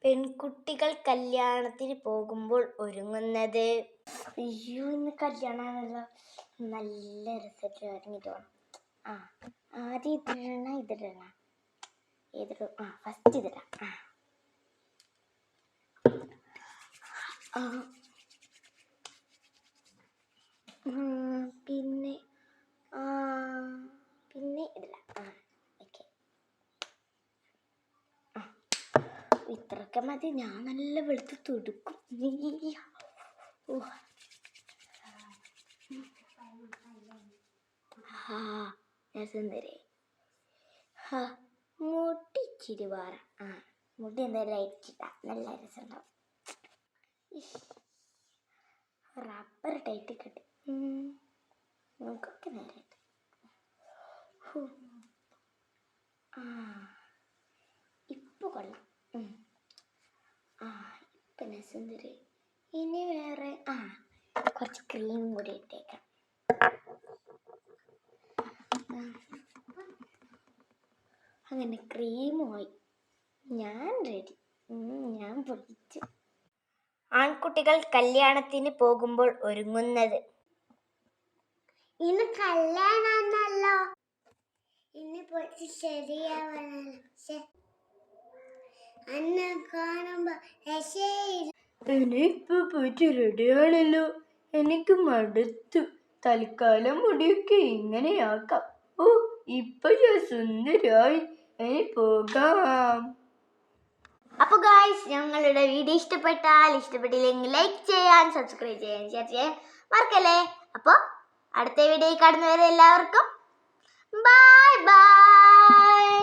പെൺകുട്ടികൾ കല്യാണത്തിന് പോകുമ്പോൾ ഒരുങ്ങുന്നത്. അയ്യോ, ഇന്ന് കല്യാണമാണല്ലോ. നല്ല രസത്തിൽ ഒരുങ്ങിട്ട് വേണം. ആദ്യം ഇതിടണ ഏതിടും? ഫസ്റ്റ് ഇതിടാം. പിന്നെ ഇതിടാം. ഓക്കെ, ഇത്രയൊക്കെ മതി. ഞാൻ നല്ല വെളുത്ത് തുടുക്കും. സുന്ദരി. മുടി ഇച്ചിരി വാറ. മുടി എന്തായാലും അയച്ചിട്ടാ നല്ല രസമുണ്ടാവും. റബ്ബർ ടൈറ്റ് കിട്ടി. നമുക്കൊക്കെ നേരായിട്ട്. ഇപ്പൊ കൊള്ളാം. ഇപ്പൊ സുന്ദരി. ഇനി വേറെ കുറച്ച് ക്രീം കൂടി ഇട്ടേക്കാം. അങ്ങനെ ക്രീമുമായി ഞാൻ റെഡി. ഞാൻ പൊളിച്ചു. ആൺകുട്ടികൾ കല്യാണത്തിന് പോകുമ്പോൾ ഒരുങ്ങുന്നത്. ഇന്ന് കല്യാണമാണല്ലോ. ഇന്ന് പൊളിച്ച് ശരിയാവണല്ലോ. അന്നെ കാണുമ്പോ ഇനിയിപ്പോ പോയിട്ട് റെഡിയാണല്ലോ. എനിക്ക് മടുത്തു. തൽക്കാലം മുടിയൊക്കെ ഇങ്ങനെയാക്കാം. ഇപ്പൊ ഞാൻ സുന്ദരായി. ഇനി പോകാം. അപ്പൊ ഗായ്സ്, ഞങ്ങളുടെ വീഡിയോ ഇഷ്ടപ്പെട്ടില്ലെങ്കിൽ ലൈക്ക് ചെയ്യാൻ, സബ്സ്ക്രൈബ് ചെയ്യാൻ, ഷെയർ ചെയ്യാൻ മറക്കല്ലേ. അപ്പൊ അടുത്ത വീഡിയോ കാണുന്നവരെ എല്ലാവർക്കും ബൈ ബൈ.